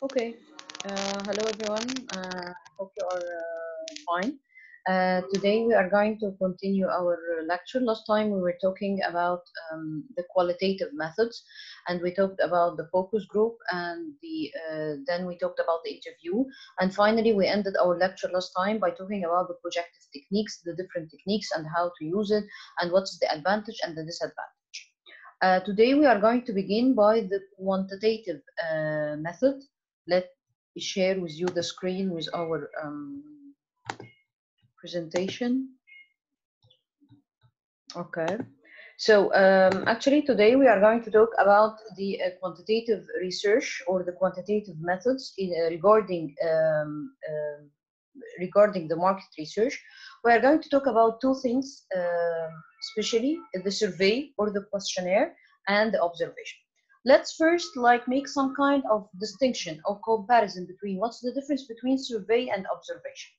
Okay. Hello, everyone. I hope you are fine. Today, we are going to continue our lecture. Last time, we were talking about the qualitative methods, and we talked about the focus group, and then we talked about the interview, and finally, we ended our lecture last time by talking about the projective techniques, the different techniques, and how to use it, and what's the advantage and the disadvantage. Today we are going to begin by the quantitative method. Let me share with you the screen with our presentation. Okay. So actually today we are going to talk about the quantitative research or the quantitative methods regarding the market research. We are going to talk about two things, especially the survey or the questionnaire and the observation. Let's first make some kind of distinction or comparison between what's the difference between survey and observation.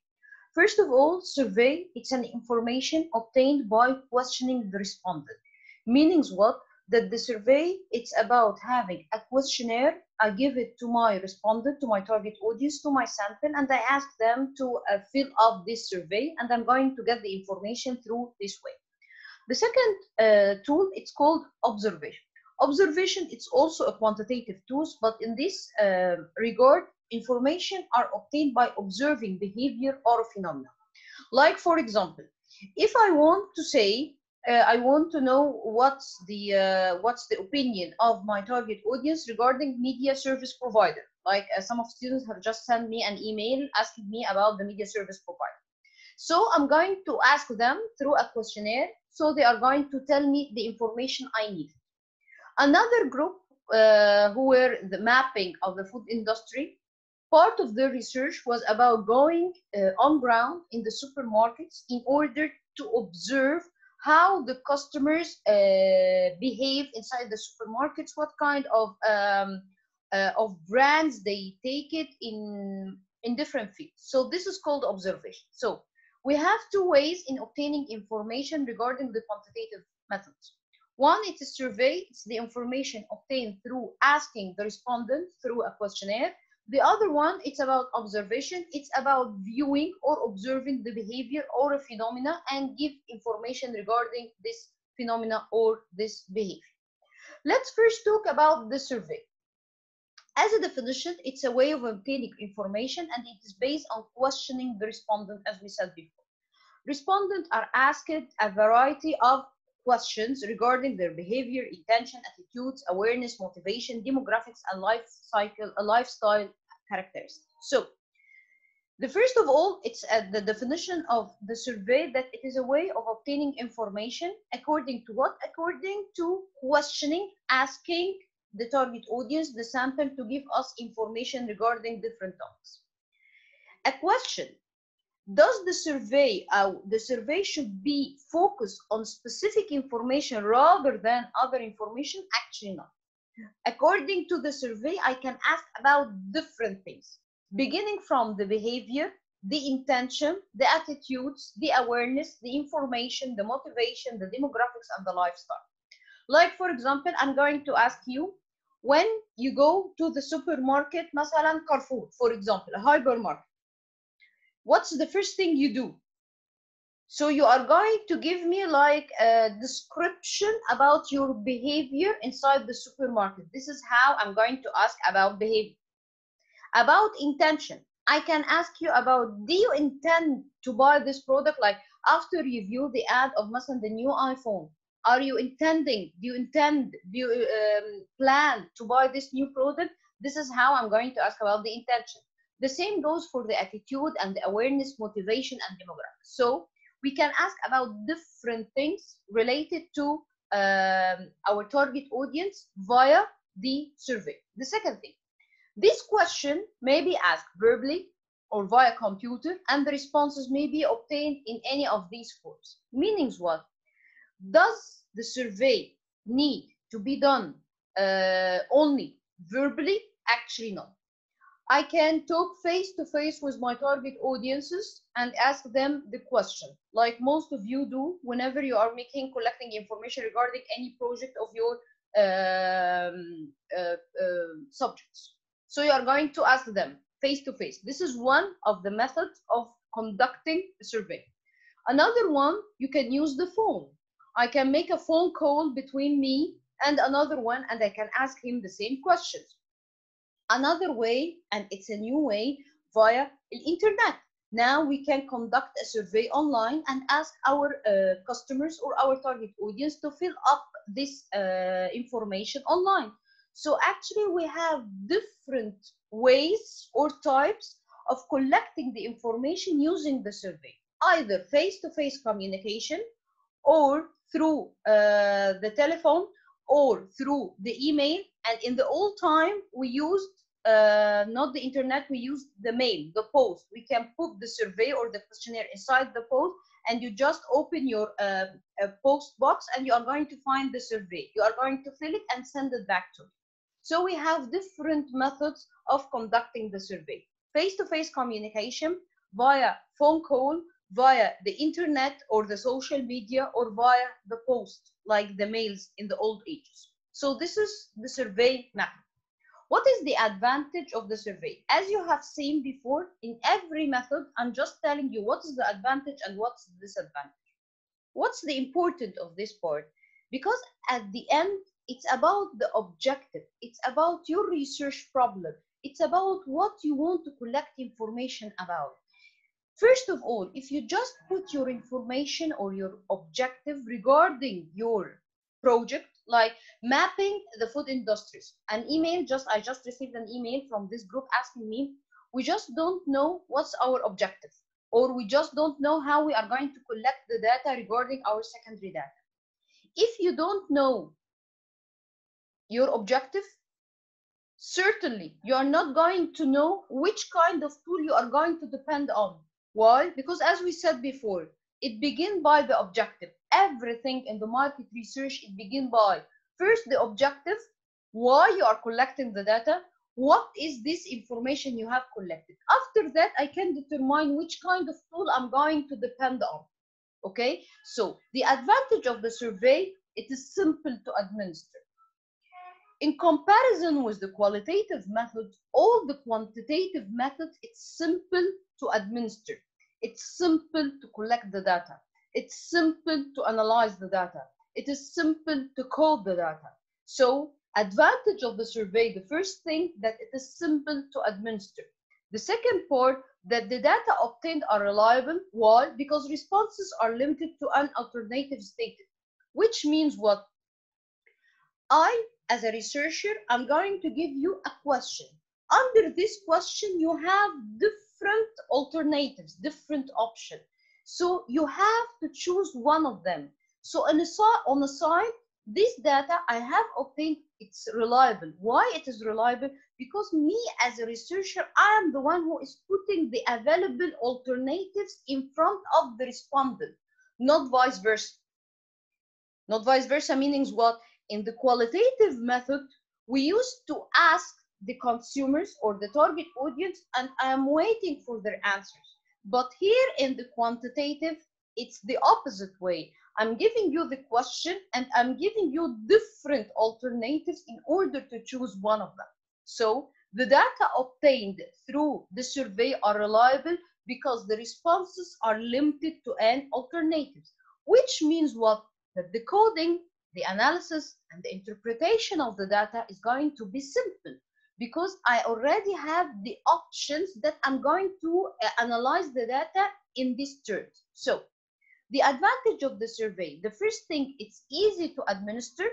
First of all, survey, it's an information obtained by questioning the respondent. Meanings what? That the survey, it's about having a questionnaire. I give it to my respondent, to my target audience, to my sample, and I ask them to fill up this survey, and I'm going to get the information through this way. The second tool, it's called observation. Observation, it's also a quantitative tool, but in this regard, information are obtained by observing behavior or phenomena. Like, for example, if I want to say, I want to know what's the opinion of my target audience regarding media service provider. Like some of students have just sent me an email asking me about the media service provider. So I'm going to ask them through a questionnaire. So they are going to tell me the information I need. Another group who were the mapping of the food industry, part of their research was about going on ground in the supermarkets in order to observe how the customers behave inside the supermarkets, what kind of brands they take it in different fields. So this is called observation. So we have two ways in obtaining information regarding the quantitative methods. One, it's a survey. It's the information obtained through asking the respondent through a questionnaire. The other one, it's about observation. It's about viewing or observing the behavior or a phenomena and give information regarding this phenomena or this behavior. Let's first talk about the survey. As a definition, it's a way of obtaining information, and it is based on questioning the respondent, as we said before. Respondents are asked a variety of questions regarding their behavior, intention, attitudes, awareness, motivation, demographics, and lifestyle characteristics. So, the first of all, it's the definition of the survey that it is a way of obtaining information according to what? According to questioning, asking the target audience, the sample, to give us information regarding different topics. A question: does the survey should be focused on specific information rather than other information? Actually not. According to the survey, I can ask about different things, beginning from the behavior, the intention, the attitudes, the awareness, the information, the motivation, the demographics, and the lifestyle. Like, for example, I'm going to ask you, when you go to the supermarket, مثلا Carrefour, for example, a hypermarket, what's the first thing you do? So you are going to give me like a description about your behavior inside the supermarket. This is how I'm going to ask about behavior. About intention, I can ask you about, do you intend to buy this product? Like after you view the ad of the new iPhone, are you intending, do you plan to buy this new product? This is how I'm going to ask about the intention. The same goes for the attitude and the awareness, motivation, and demographics. So we can ask about different things related to our target audience via the survey. The second thing, this question may be asked verbally or via computer, and the responses may be obtained in any of these forms. Meanings what? Does the survey need to be done only verbally? Actually, no. I can talk face to face with my target audiences and ask them the question, like most of you do whenever you are collecting information regarding any project of your subjects. So you are going to ask them face to face. This is one of the methods of conducting a survey. Another one, you can use the phone. I can make a phone call between me and another one, and I can ask him the same questions. Another way, and it's a new way, via the internet. Now we can conduct a survey online and ask our customers or our target audience to fill up this information online. So actually we have different ways or types of collecting the information using the survey, either face-to-face communication or through the telephone or through the email. And in the old time we used not the internet, we used the mail, the post. We can put the survey or the questionnaire inside the post, and you just open your post box and you are going to find the survey. You are going to fill it and send it back to me. So we have different methods of conducting the survey: face-to-face communication, via phone call, via the internet or the social media, or via the post, like the mails in the old ages. So this is the survey method. What is the advantage of the survey? As you have seen before, in every method, I'm just telling you what is the advantage and what's the disadvantage. What's the importance of this part? Because at the end, it's about the objective. It's about your research problem. It's about what you want to collect information about. First of all, if you just put your information or your objective regarding your project, like mapping the food industries, I just received an email from this group asking me, we just don't know what's our objective, or we just don't know how we are going to collect the data regarding our secondary data. If you don't know your objective, certainly you are not going to know which kind of tool you are going to depend on. Why? Because as we said before, it begins by the objective. Everything in the market research, it begins by first the objective, why you are collecting the data, what is this information you have collected. After that, I can determine which kind of tool I'm going to depend on. Okay, so the advantage of the survey, it is simple to administer. In comparison with the qualitative method, all the quantitative methods, it's simple to administer. It's simple to collect the data. It's simple to analyze the data. It is simple to code the data. So, advantage of the survey, the first thing, that it is simple to administer. The second part, that the data obtained are reliable. Why? Because responses are limited to an alternative stated. Which means what? As a researcher, I'm going to give you a question. Under this question, you have different alternatives, different options. So you have to choose one of them. So on the side, this data I have obtained, it's reliable. Why it is reliable? Because me as a researcher, I am the one who is putting the available alternatives in front of the respondent, not vice versa. Not vice versa meanings what? In the qualitative method, we used to ask the consumers or the target audience, and I am waiting for their answers. But here in the quantitative, it's the opposite way. I'm giving you the question and I'm giving you different alternatives in order to choose one of them. So the data obtained through the survey are reliable because the responses are limited to an alternative, which means what? That the coding, the analysis, and the interpretation of the data is going to be simple because I already have the options that I'm going to analyze the data in these terms. So the advantage of the survey, the first thing, it's easy to administer.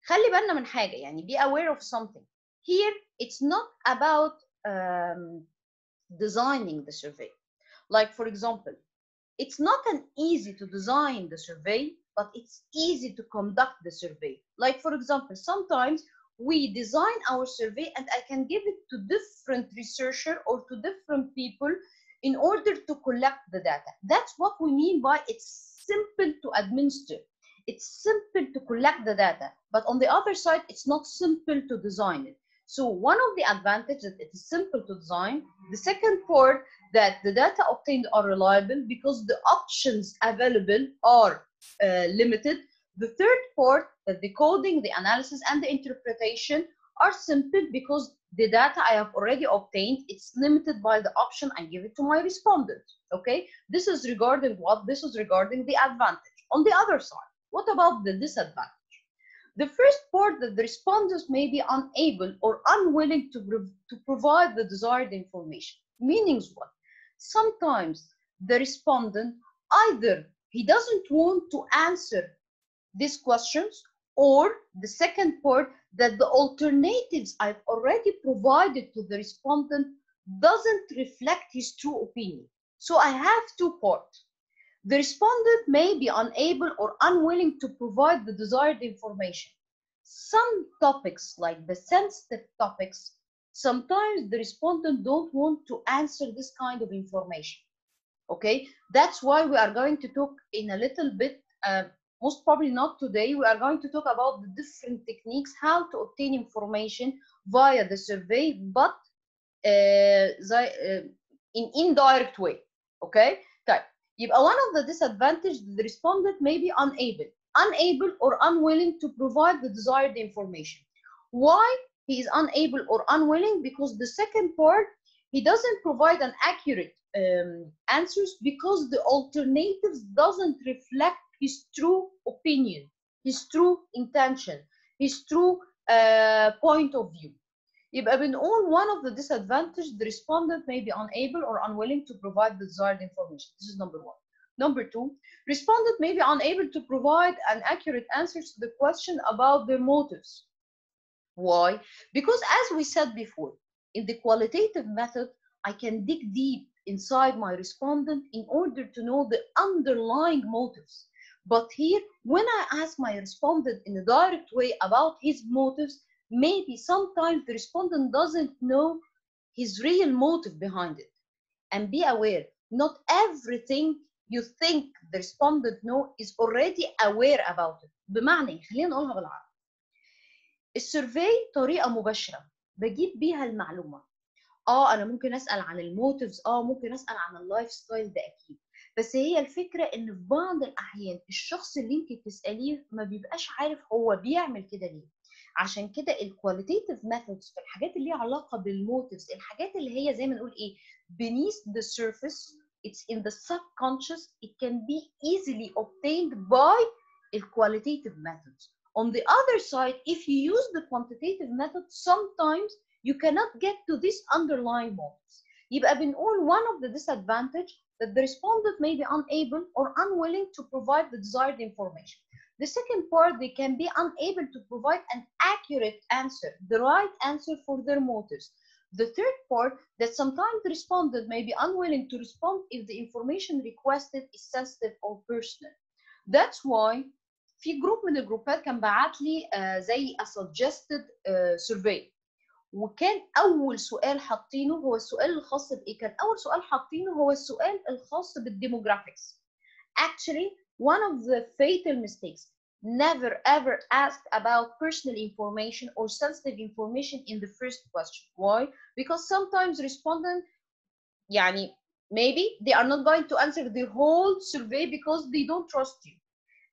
خلي بالنا من حاجة, يعني be aware of something. Here, it's not about designing the survey. Like, for example, it's not an easy to design the survey, but it's easy to conduct the survey. Like, for example, sometimes we design our survey and I can give it to different researchers or to different people in order to collect the data. That's what we mean by it's simple to administer. It's simple to collect the data, but on the other side, it's not simple to design it. So one of the advantages that it is simple to design. The second part, that the data obtained are reliable because the options available are limited. The third part, that the coding, the analysis, and the interpretation are simple because the data I have already obtained, it's limited by the option I give it to my respondent. Okay, this is regarding what? This is regarding the advantage. On the other side, what about the disadvantage? The first part, that the respondents may be unable or unwilling to provide the desired information. Meanings what? Sometimes the respondent, either he doesn't want to answer these questions, or the second part, that the alternatives I've already provided to the respondent doesn't reflect his true opinion. So I have two parts. The respondent may be unable or unwilling to provide the desired information. Some topics, like the sensitive topics, sometimes the respondent don't want to answer this kind of information. Okay, that's why we are going to talk in a little bit, most probably not today, we are going to talk about the different techniques how to obtain information via the survey, but in indirect way. Okay, طيب يبقى one of the disadvantages, the respondent may be unable or unwilling to provide the desired information. Why he is unable or unwilling? Because the second part, he doesn't provide an accurate answers because the alternatives doesn't reflect his true opinion, his true intention, his true point of view. يبقى بنقول one of the disadvantages, the respondent may be unable or unwilling to provide the desired information. This is number one. Number two, respondent may be unable to provide an accurate answer to the question about their motives. Why? Because as we said before, in the qualitative method, I can dig deep inside my respondent in order to know the underlying motives. But here, when I ask my respondent in a direct way about his motives, maybe sometimes the respondent doesn't know his real motive behind it. And be aware, not everything you think the respondent know is already aware about it. بمعنى خلينا نقولها بالعربي. السيرفي طريقة مباشرة بجيب بيها المعلومة. انا ممكن اسال عن الموتيفز، ممكن اسال عن اللايف ستايل، ده اكيد. بس هي الفكره ان في بعض الاحيان الشخص اللي انت بتساليه ما بيبقاش عارف هو بيعمل كده ليه. عشان كده الكواليتيف ميثودز في الحاجات اللي ليها علاقه بالموتيفز، الحاجات اللي هي زي ما نقول ايه beneath the surface, it's in the subconscious, it can be easily obtained by الكواليتيف methods. On the other side, if you use the quantitative method, sometimes you cannot get to this underlying motives. يبقى بنقول one of the disadvantage that the respondent may be unable or unwilling to provide the desired information. The second part, they can be unable to provide an accurate answer, the right answer for their motives. The third part, that sometimes the respondent may be unwilling to respond if the information requested is sensitive or personal. That's why في جروب من الجروبات كان بعت لي زي a suggested survey، وكان اول سؤال حاطينه هو السؤال الخاص بايه؟ كان اول سؤال حاطينه هو السؤال الخاص بالديموغرافيكس. Actually, one of the fatal mistakes, never ever ask about personal information or sensitive information in the first question. Why? Because sometimes respondent يعني maybe they are not going to answer the whole survey because they don't trust you.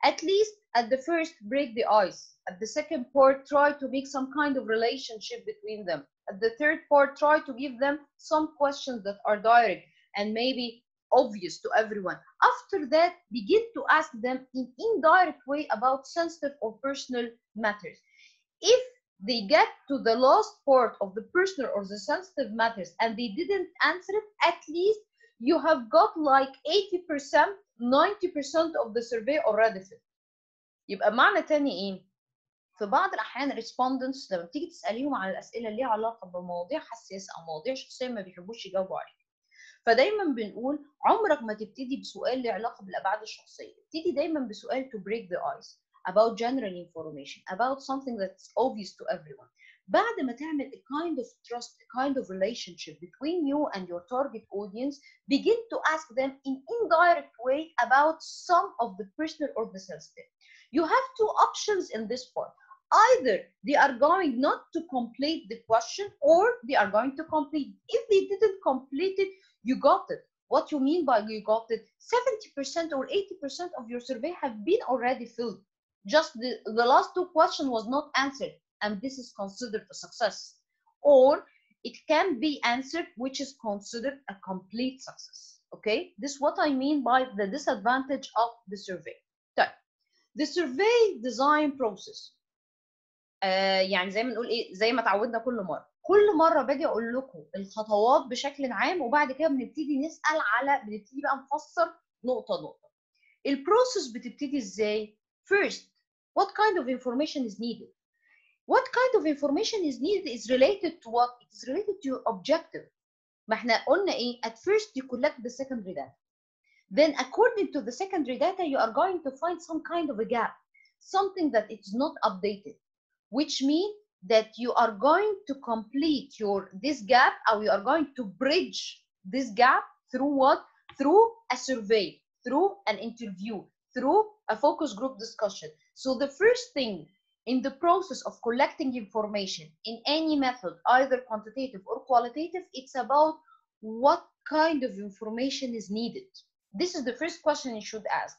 At least at the first, break the ice. At the second part, try to make some kind of relationship between them. At the third part, try to give them some questions that are direct and maybe obvious to everyone. After that, begin to ask them in indirect way about sensitive or personal matters. If they get to the last part of the personal or the sensitive matters and they didn't answer it, at least you have got like 80%, 90% of the survey already filled. يبقى معنى تاني ايه؟ في بعض الاحيان respondents لما بتيجي تساليهم على الاسئله اللي ليها علاقه بمواضيع حساسه او مواضيع شخصيه ما بيحبوش يجاوبوا عليها. فدايما بنقول عمرك ما تبتدي بسؤال له علاقه بالابعاد الشخصيه، ابتدي دايما بسؤال to break the ice about general information, about something that's obvious to everyone. بعد ما تعمل a kind of trust, a kind of relationship between you and your target audience, begin to ask them in indirect way about some of the personal or the sensitive. You have two options in this part. Either they are going not to complete the question or they are going to complete. If they didn't complete it, you got it. What you mean by you got it? 70% or 80% of your survey have been already filled. Just the last two questions was not answered. and this is considered a success. Or it can be answered, which is considered a complete success. Okay, this is what I mean by the disadvantage of the survey. طيب, the survey design process يعني زي ما نقول ايه، زي ما اتعودنا كل مره باجي اقول لكم الخطوات بشكل عام، وبعد كده بنبتدي نسال بنبتدي بقى نفسر نقطه نقطه. البروسيس بتبتدي ازاي؟ First, what kind of information is needed? What kind of information is needed is related to what? It is related to your objective. ما احنا قلنا ايه؟ At first you collect the secondary data. Then according to the secondary data you are going to find some kind of a gap, something that is not updated, which means that you are going to complete this gap, or you are going to bridge this gap through what? Through a survey, through an interview, through a focus group discussion. So the first thing in the process of collecting information in any method, either quantitative or qualitative, it's about what kind of information is needed. This is the first question you should ask.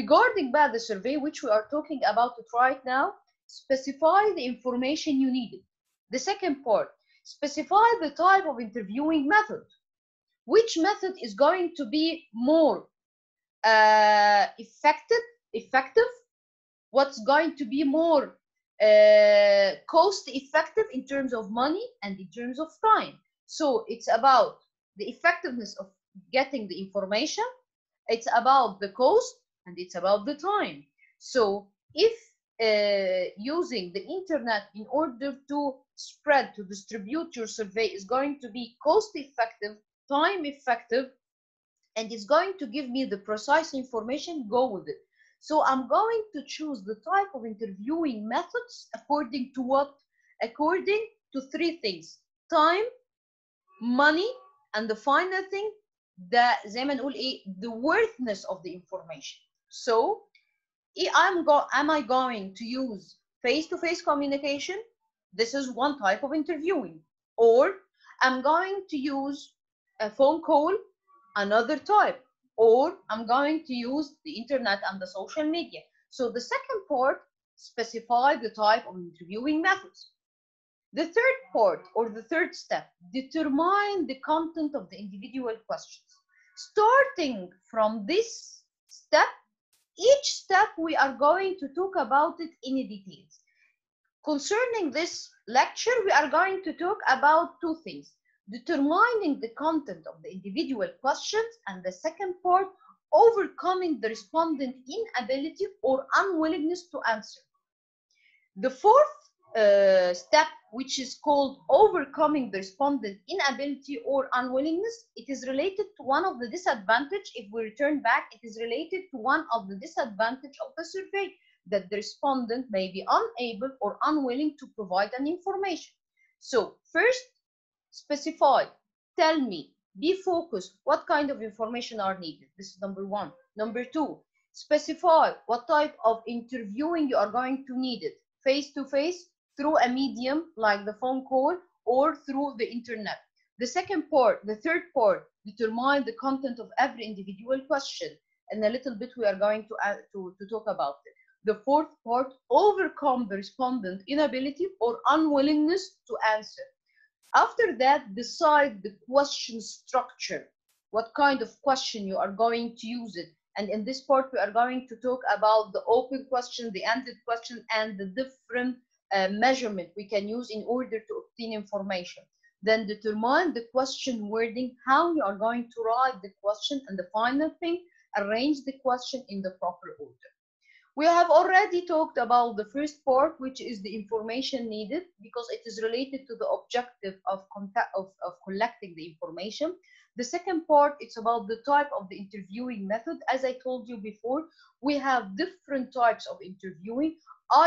Regarding about the survey, which we are talking about it right now, specify the information you needed. The second part, specify the type of interviewing method. Which method is going to be more effective? What's going to be more cost effective in terms of money and in terms of time? So it's about the effectiveness of getting the information, it's about the cost, and it's about the time. So if using the internet in order to spread, to distribute your survey is going to be cost effective, time effective, and it's going to give me the precise information, go with it. So I'm going to choose the type of interviewing methods according to what? According to three things: time, money, and the final thing, زي ما نقول ايه, the worthiness of the information. So am I going to use face-to-face communication? This is one type of interviewing. Or I'm going to use a phone call, another type. Or I'm going to use the internet and the social media. So the second part, specify the type of interviewing methods. The third part, or the third step, determine the content of the individual questions. Starting from this step, each step we are going to talk about it in details. Concerning this lecture, we are going to talk about two things: determining the content of the individual questions, and the second part, overcoming the respondent inability or unwillingness to answer. The fourth step, which is called overcoming the respondent inability or unwillingness, it is related to one of the disadvantage. If we return back, it is related to one of the disadvantage of the survey, that the respondent may be unable or unwilling to provide an information. So first, specify, tell me, be focused, what kind of information are needed. This is number one. Number two, specify what type of interviewing you are going to need it: face-to-face, through a medium like the phone call, or through the internet. The second part, the third part, determine the content of every individual question. And a little bit we are going to talk about it. The fourth part, overcome the respondent inability or unwillingness to answer. After that, decide the question structure, what kind of question you are going to use it. And in this part, we are going to talk about the open question, the ended question, and the different measurement we can use in order to obtain information. Then determine the question wording, how you are going to write the question, and the final thing, arrange the question in the proper order. We have already talked about the first part, which is the information needed, because it is related to the objective of collecting the information. The second part, it's about the type of the interviewing method. As I told you before, we have different types of interviewing,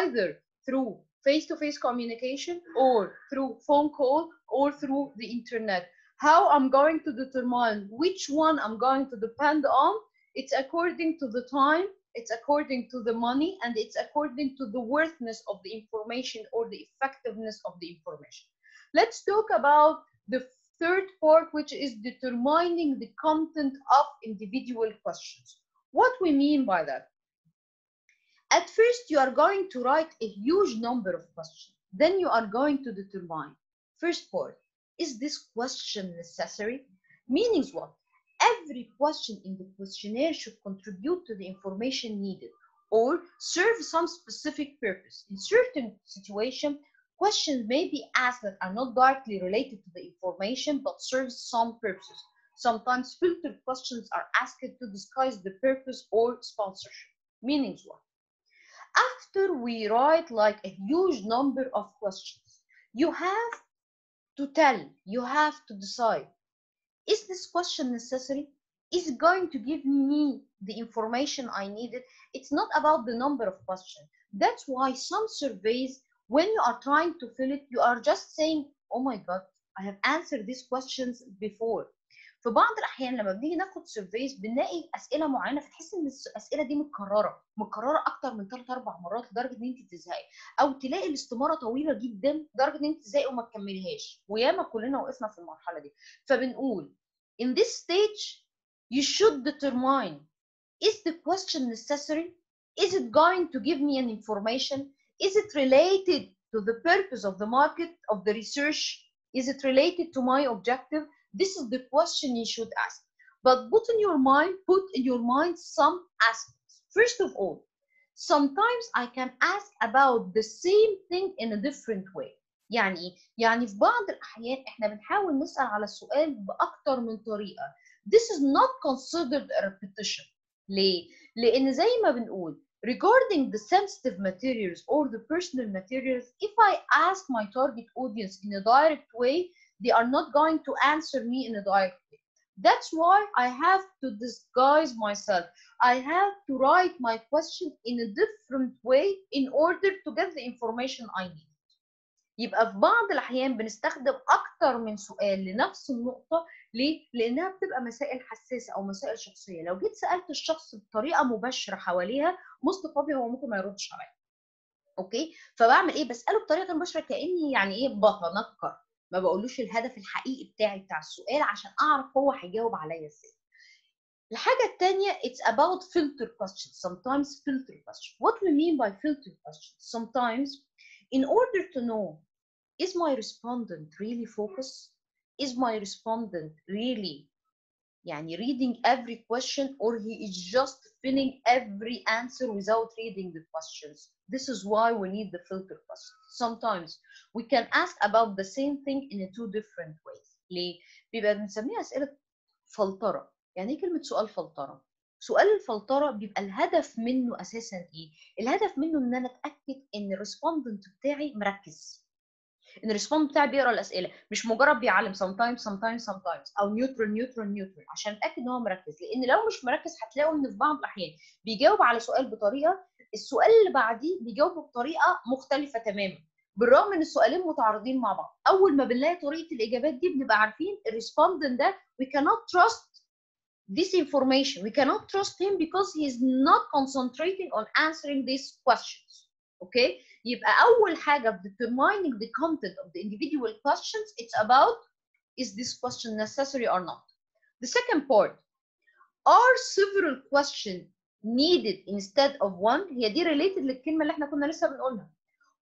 either through face-to-face communication, or through phone call, or through the internet. How I'm going to determine which one I'm going to depend on, it's according to the time, it's according to the money, and it's according to the worthiness of the information or the effectiveness of the information. Let's talk about the third part, which is determining the content of individual questions. What we mean by that? At first, you are going to write a huge number of questions. then you are going to determine, first part, is this question necessary? Meanings what? Every question in the questionnaire should contribute to the information needed or serve some specific purpose. In certain situations, questions may be asked that are not directly related to the information but serve some purposes. Sometimes filtered questions are asked to disguise the purpose or sponsorship. Meanings what? After we write like a huge number of questions, you have to tell, you have to decide, is this question necessary? Is it going to give me the information I needed? It's not about the number of questions. That's why some surveys, when you are trying to fill it, you are just saying, oh my God, I have answered these questions before. في بعض الأحيان لما بنيجي ناخد سيرفيز بنلاقي أسئلة معينة فتحس إن الأسئلة دي متكررة أكتر من 3-4 مرات لدرجة إن أنت تزهقي، أو تلاقي الاستمارة طويلة جدا لدرجة إن أنت تزهقي وما تكمليهاش، وياما كلنا وقفنا في المرحلة دي. فبنقول in this stage you should determine, is the question necessary? Is it going to give me an information? Is it related to the purpose of the market, of the research? Is it related to my objective? This is the question you should ask. But put in your mind some aspects. First of all, sometimes I can ask about the same thing in a different way. يعني ايه؟ يعني في بعض الأحيان احنا بنحاول نسأل على السؤال بأكتر من طريقة. This is not considered a repetition. ليه؟ لأن زي ما بنقول regarding the sensitive materials or the personal materials, if I ask my target audience in a direct way, they are not going to answer me in a direct way. That's why I have to disguise myself. I have to write my question in a different way in order to get the information I need. يبقى في بعض الأحيان بنستخدم أكتر من سؤال لنفس النقطة. ليه؟ لأنها بتبقى مسائل حساسة أو مسائل شخصية. لو جيت سألت الشخص بطريقة مباشرة حواليها most probably هو ممكن ما يردش عليا. أوكي؟ فبعمل إيه؟ بسأله بطريقة مباشرة كأني يعني إيه بتنكر. ما بقولوش الهدف الحقيقي بتاع السؤال عشان أعرف هو هيجاوب عليا إزاي. الحاجة التانية it's about filter questions. Sometimes filter questions. What we mean by filter questions? Sometimes in order to know, is my respondent really focused? Is my respondent really يعني reading every question, or he is just filling every answer without reading the questions? This is why we need the filter questions. Sometimes we can ask about the same thing in two different ways. ليه؟ بيبقى بنسميها أسئلة فلترة. يعني ايه كلمة سؤال فلترة؟ سؤال الفلترة بيبقى الهدف منه أساسا إيه؟ الهدف منه إن أنا أتأكد إن الريسبوندنت بتاعي مركز. ان الريسبوند بتاعي بيقرا الاسئله، مش مجرد بيعلم sometimes او نيوترال عشان اتاكد ان هو مركز. لان لو مش مركز هتلاقوا ان في بعض الاحيان بيجاوب على سؤال بطريقه، السؤال اللي بعديه بيجاوبه بطريقه مختلفه تماما، بالرغم ان السؤالين متعارضين مع بعض. اول ما بنلاقي طريقه الاجابات دي بنبقى عارفين الريسبوندنت ده we cannot trust this information, we cannot trust him because he is not concentrating on answering these questions. Okay? يبقى أول حاجة في determining the content of the individual questions, it's about, is this question necessary or not? The second part, are several questions needed instead of one? هي دي related للكلمة اللي احنا كنا لسه بنقولها.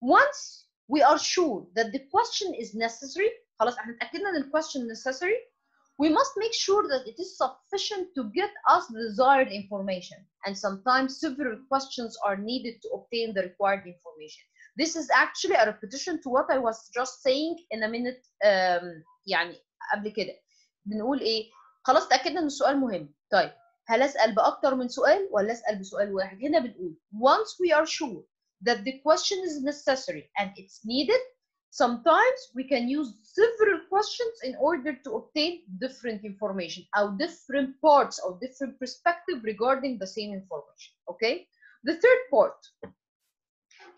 Once we are sure that the question is necessary, خلاص احنا اتأكدنا ان ال question necessary, we must make sure that it is sufficient to get us the desired information. And sometimes several questions are needed to obtain the required information. This is actually a repetition to what I was just saying in a minute. يعني قبل كده بنقول ايه؟ خلاص تأكدنا ان السؤال مهم. طيب هل اسأل بأكتر من سؤال ولا اسأل بسؤال واحد؟ هنا بنقول once we are sure that the question is necessary and it's needed, sometimes we can use several questions in order to obtain different information or different parts or different perspective regarding the same information. Okay? The third part,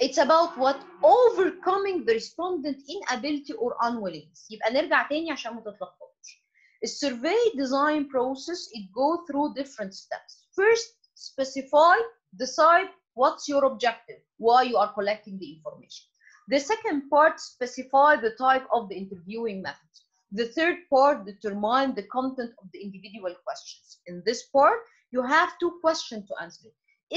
it's about what? Overcoming the respondent inability or unwillingness. يبقى نرجع تاني عشان ما تتلخبطوش. الsurvey design process, it go through different steps. First, specify, decide what's your objective, why you are collecting the information. The second part, specify the type of the interviewing method. The third part, determine the content of the individual questions. In this part, you have two questions to answer.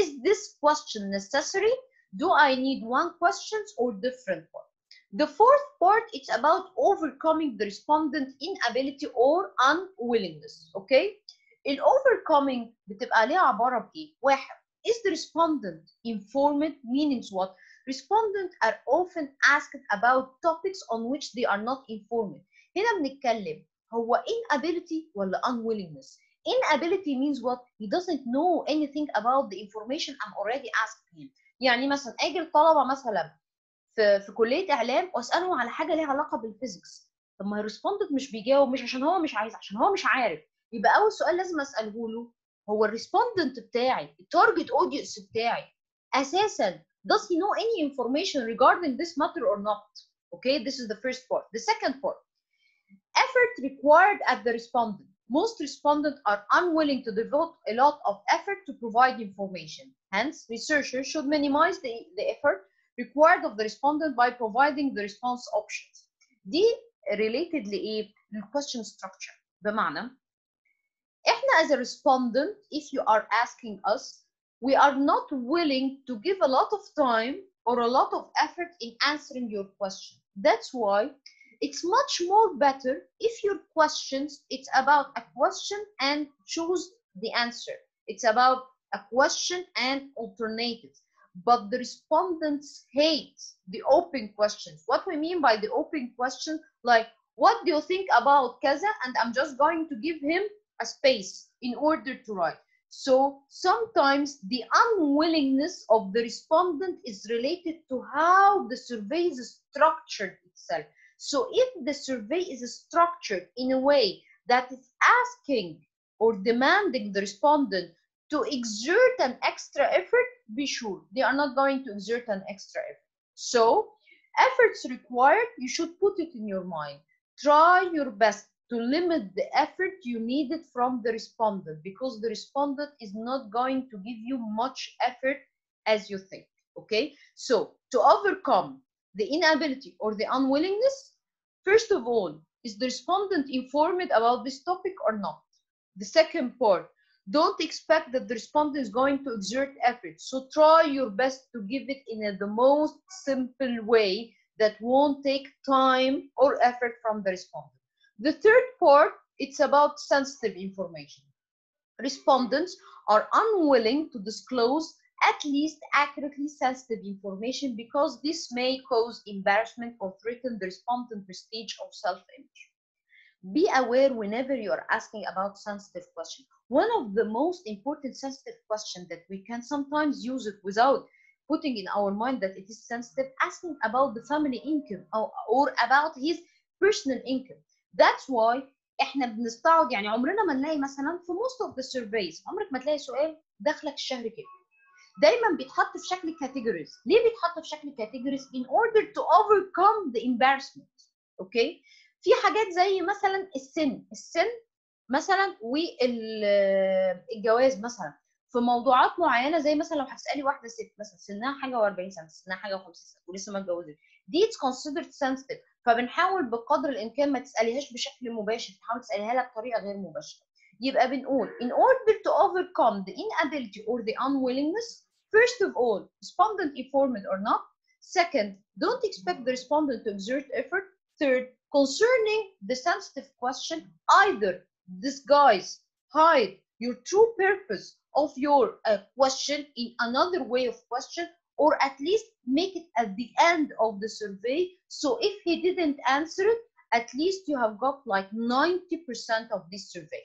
Is this question necessary? Do I need one question or different one? The fourth part, it's about overcoming the respondent inability or unwillingness. Okay. ال overcoming بتبقى ليها عبارة بإيه؟ واحد, is the respondent informed? Meaning what? Respondents are often asked about topics on which they are not informed. هنا بنتكلم هو inability ولا unwillingness. Inability means what? He doesn't know anything about the information I'm already asking him. يعني مثلا اجي الطلبة مثلا في كليه اعلام واسالهم على حاجه ليها علاقه بالفيزيكس. طب ما الريسبوندنت مش بيجاوب، مش عشان هو مش عايز، عشان هو مش عارف. يبقى اول سؤال لازم اساله له هو الريسبوندنت بتاعي، التارجت اودينس بتاعي اساسا does he know any information regarding this matter or not? Okay, this is the first part. The second part, effort required at the respondent. Most respondents are unwilling to devote a lot of effort to provide information. Hence, researchers should minimize the effort required of the respondent by providing the response options. دي related لإيه؟ للquestion structure. بمعنى إحنا as a respondent, if you are asking us, we are not willing to give a lot of time or a lot of effort in answering your question. That's why it's much more better if your questions, it's about a question and choose the answer. It's about a question and alternatives. But the respondents hate the open questions. What we mean by the open question, like, what do you think about kaza? And I'm just going to give him a space in order to write. So sometimes the unwillingness of the respondent is related to how the survey is structured itself. So if the survey is structured in a way that is asking or demanding the respondent to exert an extra effort, be sure they are not going to exert an extra effort. So efforts required, you should put it in your mind. Try your best to limit the effort you needed from the respondent, because the respondent is not going to give you much effort as you think. Okay, so to overcome the inability or the unwillingness, first of all, is the respondent informed about this topic or not? The second part, don't expect that the respondent is going to exert effort, so try your best to give it in the most simple way that won't take time or effort from the respondent. The third part, it's about sensitive information. Respondents are unwilling to disclose at least accurately sensitive information because this may cause embarrassment or threaten the respondent prestige or self-image. Be aware whenever you are asking about sensitive questions. One of the most important sensitive questions that we can sometimes use it without putting in our mind that it is sensitive, asking about the family income or about his personal income. That's why احنا بنستعرض، يعني عمرنا ما نلاقي مثلا في most of the surveys عمرك ما تلاقي سؤال دخلك الشهر كده. دايما بيتحط في شكل categories. ليه بيتحط في شكل categories؟ in order to overcome the embarrassment. اوكي؟ في حاجات زي مثلا السن مثلا والجواز مثلا في موضوعات معينه، زي مثلا لو هتسالي واحده ست مثلا سنها حاجه و40 سنه، سنها حاجه و50 سنه ولسه ما اتجوزتش، دي it's considered sensitive. فبنحاول بقدر الامكان ما تساليهاش بشكل مباشر، تحاول تساليها لها بطريقه غير مباشره. يبقى بنقول in order to overcome the inability or the unwillingness, first of all, respondent informed or not. Second, don't expect the respondent to exert effort. Third, concerning the sensitive question, either disguise, hide your true purpose of your question in another way of question, or at least make it at the end of the survey. So if he didn't answer it, at least you have got like 90% of this survey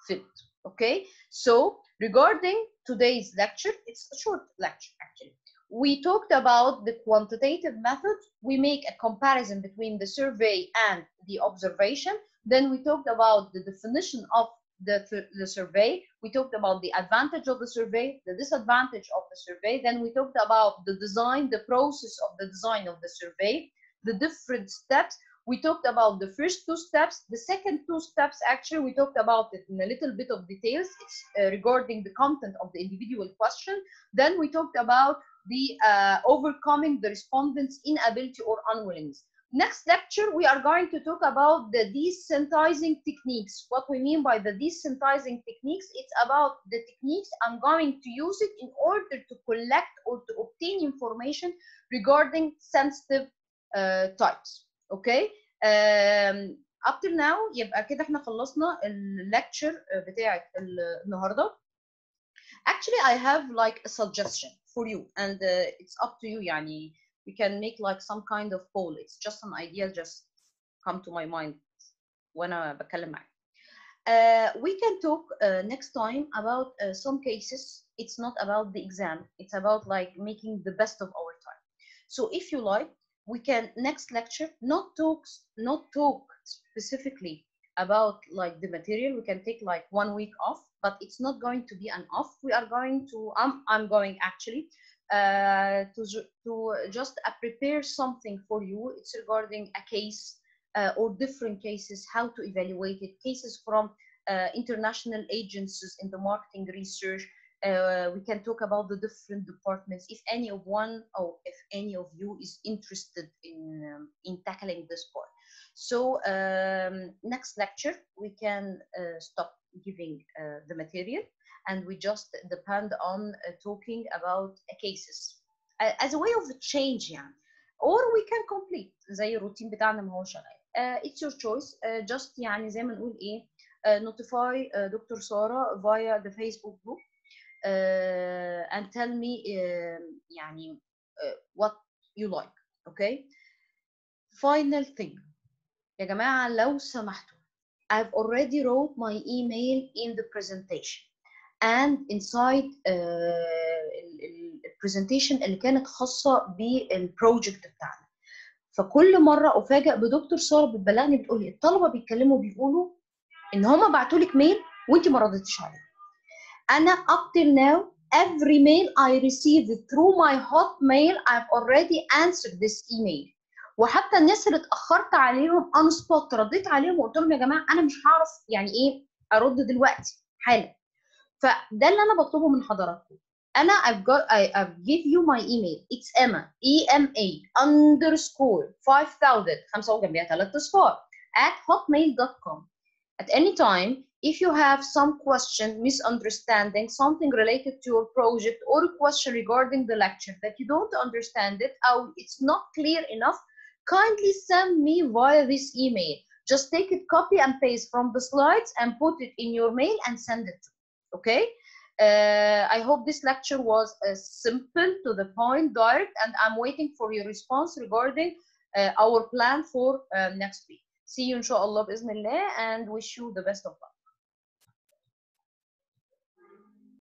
filled. Okay, so regarding today's lecture, it's a short lecture actually. We talked about the quantitative method. We make a comparison between the survey and the observation. Then we talked about the definition of the survey. We talked about the advantage of the survey, the disadvantage of the survey. Then we talked about the design, the process of the design of the survey, the different steps. We talked about the first two steps. The second two steps, actually, we talked about it in a little bit of details. It's regarding the content of the individual question. Then we talked about the overcoming the respondent's inability or unwillingness. Next lecture, we are going to talk about the desensitizing techniques. What we mean by the desensitizing techniques, it's about the techniques I'm going to use it in order to collect or to obtain information regarding sensitive types. Okay. up till now يبقى كده احنا خلصنا الليكتشر بتاعت النهارده. Actually I have like a suggestion for you and it's up to you. يعني we can make like some kind of poll. It's just an idea just come to my mind وانا بتكلم معاك. We can talk next time about some cases. It's not about the exam. It's about like making the best of our time. So if you like, we can next lecture not talk specifically about like the material. We can take like 1 week off, but it's not going to be an off. We are going to I'm going actually to just prepare something for you. It's regarding a case or different cases, how to evaluate it, cases from international agencies in the marketing research. We can talk about the different departments if any of one or if any of you is interested in tackling this part. So next lecture we can stop giving the material and we just depend on talking about cases as a way of change يعني. or we can complete زي الروتين بتاعنا ما هو شغال. It's your choice. Just يعني زي ما نقول ايه notify دكتور سارة via the Facebook group and tell me يعني what you like. Okay. Final thing يا جماعة لو سمحتوا, I've already wrote my email in the presentation and inside البرزنتيشن اللي كانت خاصة بالبروجكت بتاعنا. فكل مرة أفاجأ بدكتور سارة بتبلغني بتقولي الطلبة بيتكلموا بيقولوا إن هما بعتوا لك ميل وأنت ما ردتيش عليه. أنا up till now every mail I received through my hotmail I've already answered this email. وحتى الناس اللي اتأخرت عليهم on spot رديت عليهم وقلت لهم يا جماعة أنا مش هعرف يعني إيه أرد دلوقتي حالا. فده اللي أنا بطلبه من حضراتكم. أنا I've give you my email. It's Emma EMA_5000 5 جنبيها 3 أصفار @hotmail.com. At any time, if you have some question, misunderstanding, something related to your project, or a question regarding the lecture that you don't understand it, or it's not clear enough, kindly send me via this email. Just take it, copy and paste from the slides and put it in your mail and send it to me. Okay? I hope this lecture was simple, to the point, direct, and I'm waiting for your response regarding our plan for next week. See you إن شاء الله بإذن الله and wish you the best of luck.